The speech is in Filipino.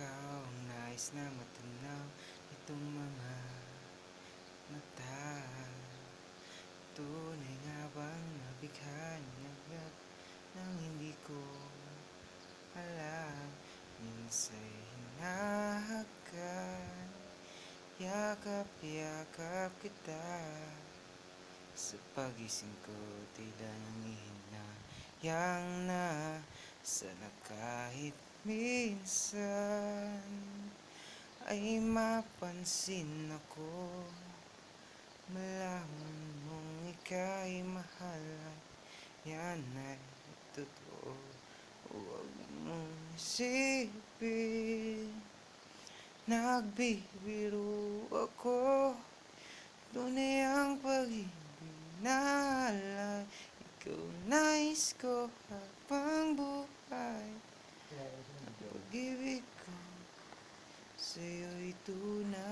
Ikaw ang nais na matanaw nitong mga mata. Tunay nga bang nabighani agad nang hindi ko alam? Minsa'y hinahagkan, yakap-yakap kita. Sa pagising ko tila nangihinayang na sana kahit minsan ay mapansin ako. Malaman mong ika'y mahal at yan ay totoo. Huwag mong isipin nagbibiro ako. Tunay ang pag-ibig na alay, ikaw nais ko habang buhay. Ang pag-ibig ko sa'yo'y tunay.